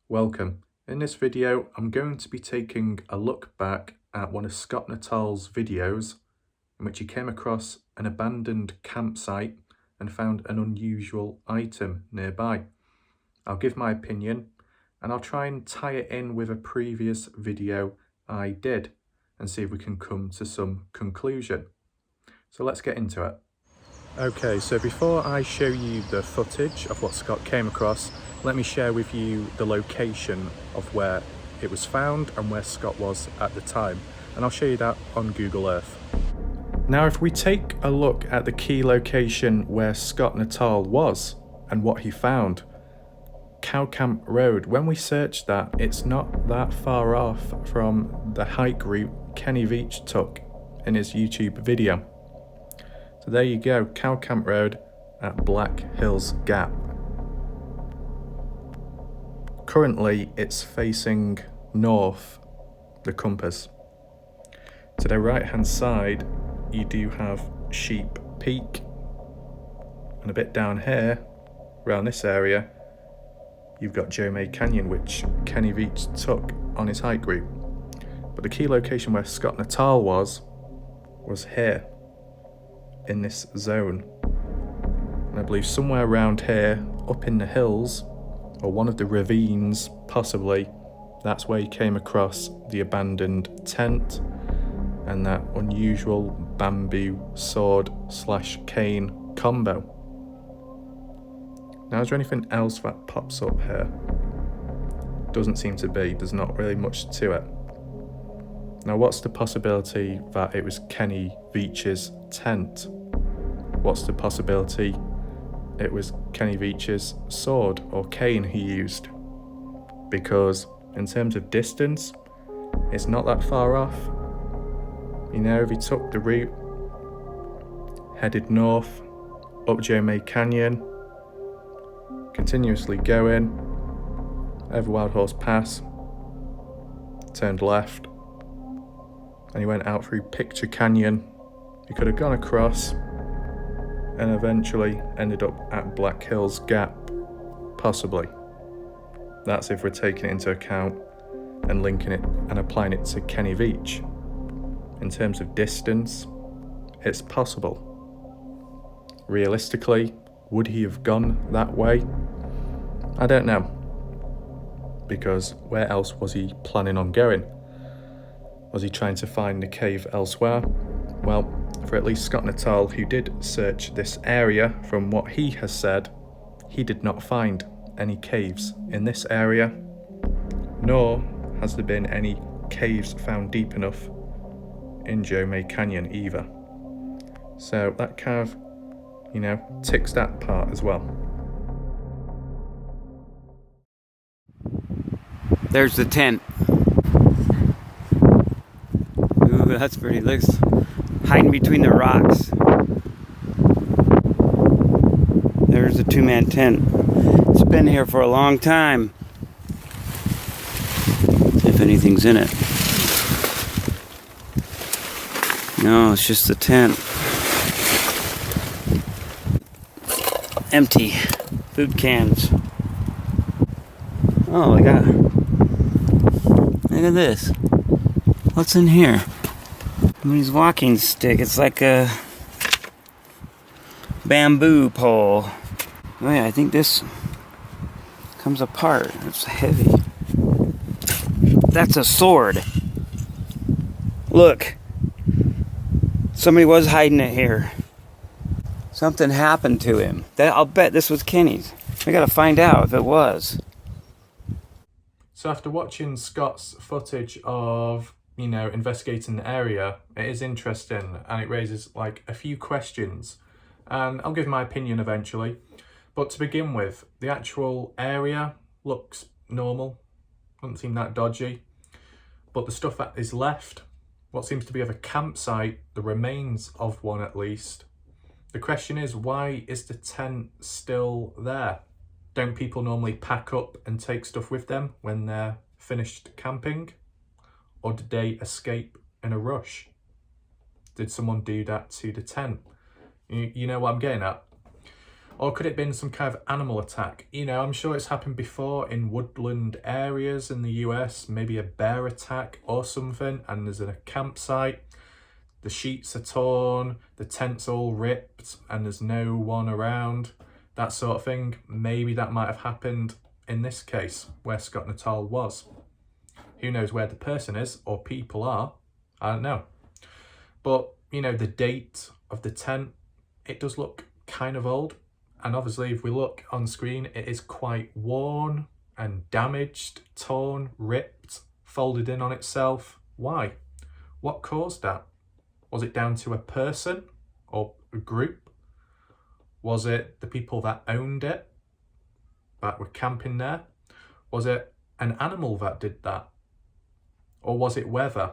Welcome. In this video, I'm going to be taking a look back at one of Scott Nuttall's videos in which he came across an abandoned campsite and found an unusual item nearby. I'll give my opinion and I'll try and tie it in with a previous video I did and see if we can come to some conclusion. So let's get into it. Okay, so before I show you the footage of what Scott came across, let me share with you the location of where it was found and where Scott was at the time. And I'll show you that on Google Earth. Now, if we take a look at the key location where Scott Nuttall was and what he found, Cow Camp Road, when we searched that, it's not that far off from the hike route Kenny Veach took in his YouTube video. So there you go, Cow Camp Road at Black Hills Gap. Currently, it's facing north, the compass. To the right-hand side, you do have Sheep Peak. And a bit down here, around this area, you've got Joe May Canyon, which Kenny Veach took on his hike route. But the key location where Scott Nuttall was here, in this zone. And I believe somewhere around here, up in the hills, or one of the ravines, possibly, that's where he came across the abandoned tent and that unusual bamboo sword/cane combo. Now, is there anything else that pops up here? Doesn't seem to be, there's not really much to it. Now, what's the possibility that it was Kenny Veach's tent? What's the possibility it was Kenny Veach's sword or cane he used? Because in terms of distance, it's not that far off. You know, if he took the route, headed north, up Joe May Canyon, continuously going, over Wild Horse Pass, turned left, and he went out through Picture Canyon, he could have gone across and eventually ended up at Black Hills Gap, possibly. That's if we're taking it into account and linking it and applying it to Kenny Veach. In terms of distance, it's possible. Realistically, would he have gone that way? I don't know. Because where else was he planning on going? Was he trying to find the cave elsewhere? Well, for at least Scott Nuttall, who did search this area, from what he has said, he did not find any caves in this area, nor has there been any caves found deep enough in Joe May Canyon either. So that kind of, ticks that part as well. There's the tent. Ooh, that's pretty. Looks hiding between the rocks. There's a two-man tent. It's been here for a long time. If anything's in it. No, it's just the tent. Empty. Food cans. Oh, look at this. What's in here? Somebody's walking stick. It's like a bamboo pole. Oh yeah, I think this comes apart. It's heavy. That's a sword. Look. Somebody was hiding it here. Something happened to him. I'll bet this was Kenny's. We gotta find out if it was. So after watching Scott's footage of, investigating the area, it is interesting and it raises a few questions. And I'll give my opinion eventually. But to begin with, the actual area looks normal. Doesn't seem that dodgy. But the stuff that is left, what seems to be of a campsite, the remains of one at least. The question is, why is the tent still there? Don't people normally pack up and take stuff with them when they're finished camping? Or did they escape in a rush? Did someone do that to the tent? You know what I'm getting at? Or could it have been some kind of animal attack? You know, I'm sure it's happened before in woodland areas in the US, maybe a bear attack or something, and there's a campsite, the sheets are torn, the tent's all ripped, and there's no one around, that sort of thing. Maybe that might have happened in this case, where Scott Nuttall was. Who knows where the person is, or people are, I don't know. But, you know, the date of the tent, it does look kind of old. And obviously, if we look on screen, it is quite worn and damaged, torn, ripped, folded in on itself. Why? What caused that? Was it down to a person or a group? Was it the people that owned it, that were camping there? Was it an animal that did that? Or was it weather?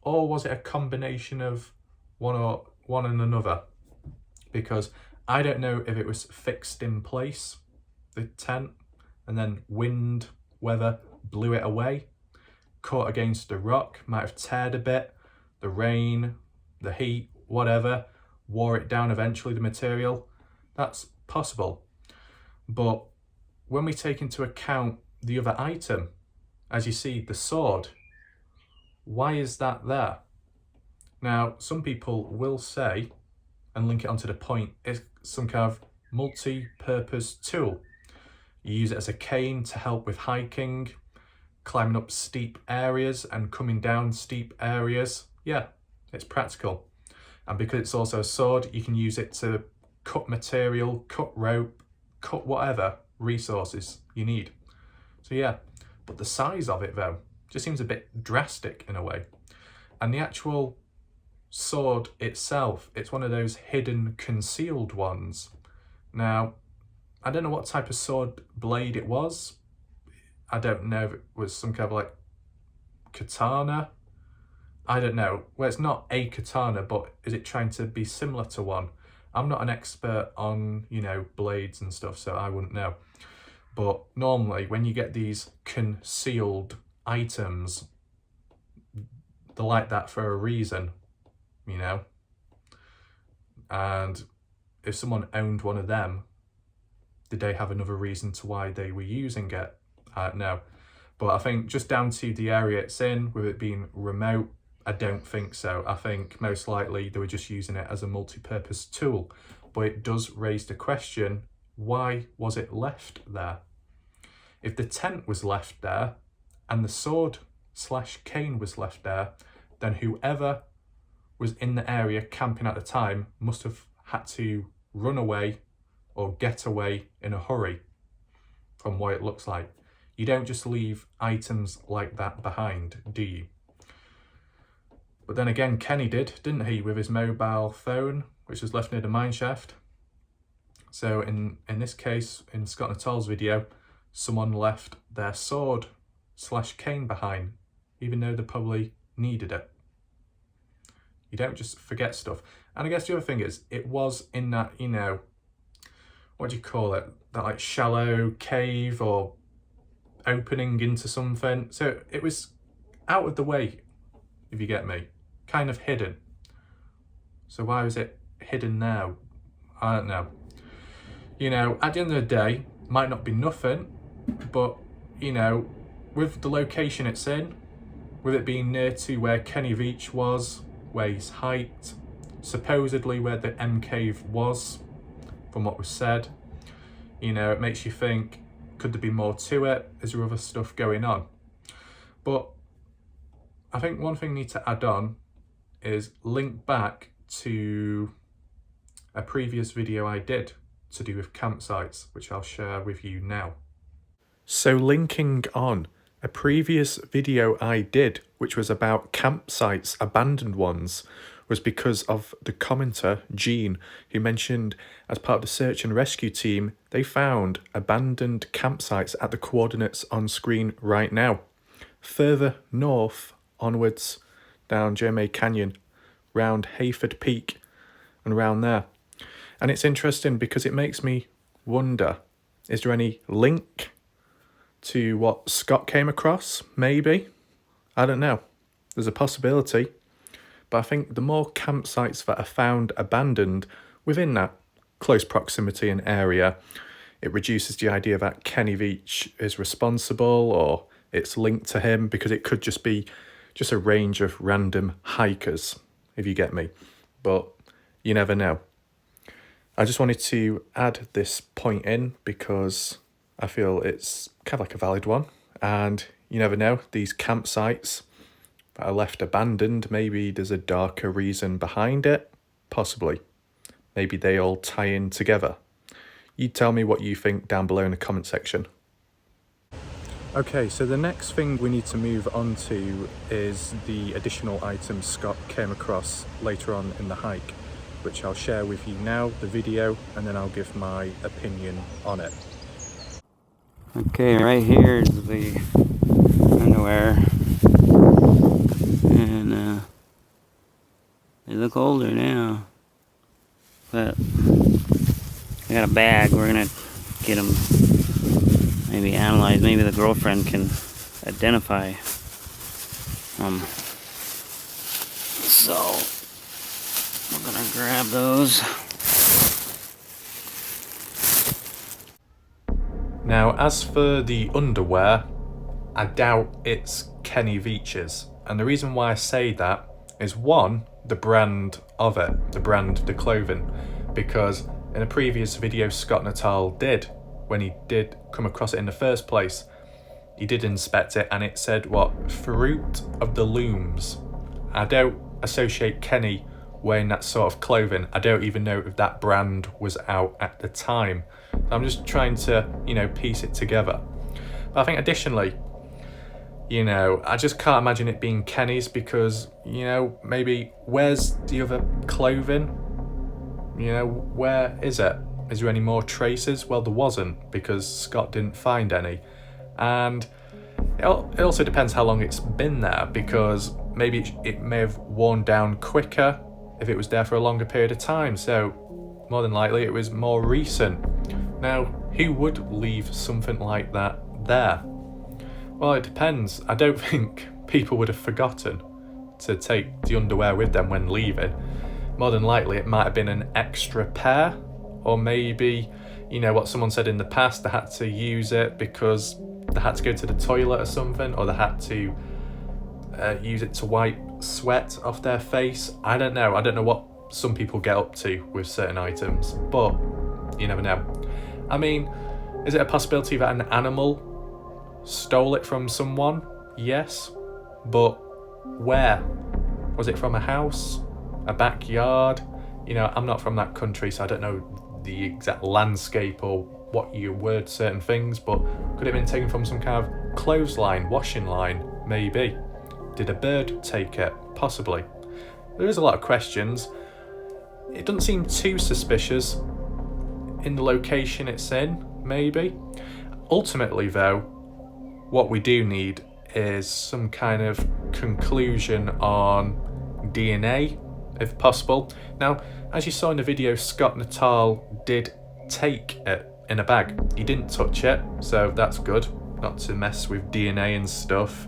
Or was it a combination of one and another? Because I don't know if it was fixed in place, the tent, and then wind, weather blew it away, caught against a rock, might have teared a bit, the rain, the heat, whatever, wore it down eventually, the material. That's possible. But when we take into account the other item, as you see, the sword, why is that there? Now, some people will say, and link it onto the point, it's some kind of multi-purpose tool. You use it as a cane to help with hiking, climbing up steep areas and coming down steep areas. Yeah, it's practical. And because it's also a sword, you can use it to cut material, cut rope, cut whatever resources you need. So yeah, but the size of it though, just seems a bit drastic in a way. And the actual sword itself, it's one of those hidden, concealed ones. Now, I don't know what type of sword blade it was. I don't know if it was some kind of like katana. I don't know. Well, it's not a katana, but is it trying to be similar to one? I'm not an expert on, you know, blades and stuff, so I wouldn't know. But normally when you get these concealed items, they're like that for a reason, you know. And if someone owned one of them, did they have another reason to why they were using it? I don't know. But I think just down to the area it's in, with it being remote, I don't think so. I think most likely they were just using it as a multi-purpose tool. But it does raise the question, why was it left there? If the tent was left there and the sword / cane was left there, then whoever was in the area camping at the time must have had to run away or get away in a hurry, from what it looks like. You don't just leave items like that behind, do you? But then again, Kenny did, didn't he, with his mobile phone, which was left near the mineshaft. So in this case, in Scott Nuttall's video, someone left their sword / cane behind, even though they probably needed it. You don't just forget stuff. And I guess the other thing is, it was in that, you know, what do you call it? That like shallow cave or opening into something. So it was out of the way, if you get me, kind of hidden. So why was it hidden now? I don't know. You know, at the end of the day, might not be nothing, but, you know, with the location it's in, with it being near to where Kenny Veach was, where he's hiked, supposedly where the M cave was, from what was said, you know, it makes you think, could there be more to it? Is there other stuff going on? But I think one thing I need to add on is link back to a previous video I did to do with campsites, which I'll share with you now. So linking on a previous video I did, which was about campsites, abandoned ones, was because of the commenter, Jean, who mentioned as part of the search and rescue team, they found abandoned campsites at the coordinates on screen right now. Further north, onwards, down Jeremy Canyon, round Hayford Peak, and round there. And it's interesting because it makes me wonder, is there any link to what Scott came across? Maybe. I don't know. There's a possibility. But I think the more campsites that are found abandoned within that close proximity and area, it reduces the idea that Kenny Veach is responsible or it's linked to him, because it could just be just a range of random hikers, if you get me. But you never know. I just wanted to add this point in because I feel it's kind of like a valid one. And you never know, these campsites that are left abandoned, maybe there's a darker reason behind it. Possibly. Maybe they all tie in together. You tell me what you think down below in the comment section. Okay, so the next thing we need to move on to is the additional items Scott came across later on in the hike, which I'll share with you now, the video, and then I'll give my opinion on it. Okay, right here is the underwear. And they look older now. But I got a bag, we're gonna get them maybe analyzed. Maybe the girlfriend can identify. So we're gonna grab those. Now, as for the underwear, I doubt it's Kenny Veach's. And the reason why I say that is, one, the brand of it, the clothing. Because in a previous video Scott Nuttall did, when he did come across it in the first place, he did inspect it and it said, what, fruit of the looms. I don't associate Kenny wearing that sort of clothing. I don't even know if that brand was out at the time. I'm just trying to, piece it together. But I think additionally, I just can't imagine it being Kenny's because, maybe where's the other clothing? Where is it? Is there any more traces? Well, there wasn't, because Scott didn't find any. And it also depends how long it's been there, because maybe it may have worn down quicker if it was there for a longer period of time. So more than likely it was more recent. Now, who would leave something like that there? Well, it depends. I don't think people would have forgotten to take the underwear with them when leaving. More than likely it might have been an extra pair, or maybe, what someone said in the past, they had to use it because they had to go to the toilet or something, or they had to use it to wipe sweat off their face. I don't know what some people get up to with certain items, but you never know. I mean, is it a possibility that an animal stole it from someone? Yes, but where? Was it from a house? A backyard? I'm not from that country, so I don't know the exact landscape or what you word certain things, but could it have been taken from some kind of clothesline, washing line? Maybe. Did a bird take it? Possibly. There is a lot of questions. It doesn't seem too suspicious in the location it's in, maybe. Ultimately though, what we do need is some kind of conclusion on DNA, if possible. Now, as you saw in the video, Scott Nuttall did take it in a bag. He didn't touch it, so that's good. Not to mess with DNA and stuff,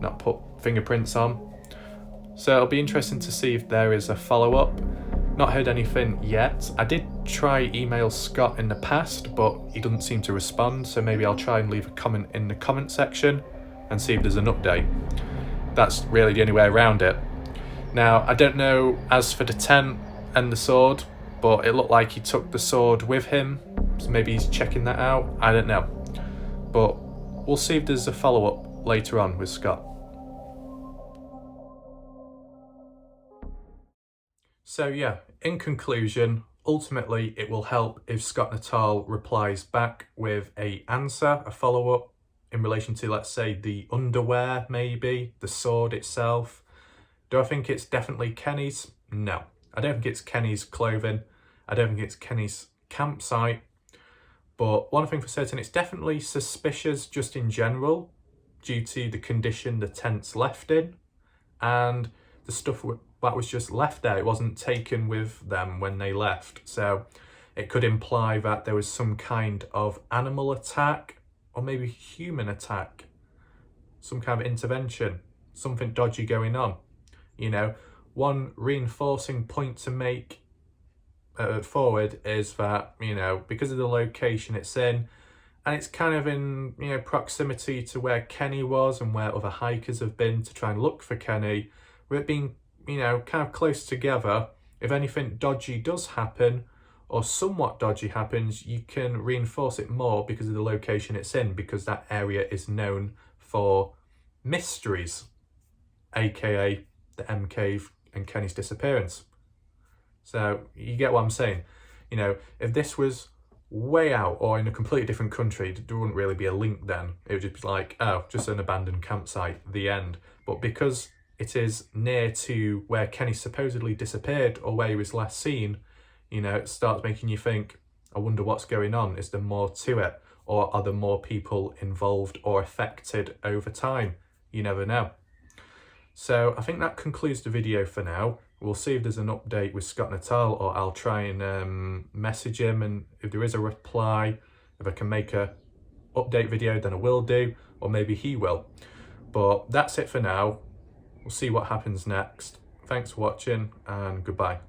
not put fingerprints on. So it'll be interesting to see if there is a follow-up. Not heard anything yet. I did try email Scott in the past, but he doesn't seem to respond, so maybe I'll try and leave a comment in the comment section and see if there's an update. That's really the only way around it. Now, I don't know as for the tent and the sword, but it looked like he took the sword with him, so maybe he's checking that out. I don't know. But we'll see if there's a follow-up later on with Scott. So yeah, in conclusion, ultimately it will help if Scott Nuttall replies back with a answer, a follow-up in relation to, let's say, the underwear, maybe, the sword itself. Do I think it's definitely Kenny's? No. I don't think it's Kenny's clothing. I don't think it's Kenny's campsite. But one thing for certain, it's definitely suspicious just in general due to the condition the tent's left in and the stuff that was just left there. It wasn't taken with them when they left. So it could imply that there was some kind of animal attack or maybe human attack, some kind of intervention, something dodgy going on. One reinforcing point to make forward is that, because of the location it's in, and it's kind of in, proximity to where Kenny was and where other hikers have been to try and look for Kenny, with it being, kind of close together, if anything dodgy does happen, or somewhat dodgy happens, you can reinforce it more because of the location it's in, because that area is known for mysteries, aka the M Cave and Kenny's disappearance. So you get what I'm saying. If this was way out or in a completely different country, there wouldn't really be a link then. It would just be like, oh, just an abandoned campsite, the end. But because it is near to where Kenny supposedly disappeared or where he was last seen, it starts making you think, I wonder what's going on. Is there more to it? Or are there more people involved or affected over time? You never know. So I think that concludes the video for now. We'll see if there's an update with Scott Nuttall, or I'll try and message him, and if there is a reply, if I can make a update video, then I will do, or maybe he will. But that's it for now. We'll see what happens next. Thanks for watching, and goodbye.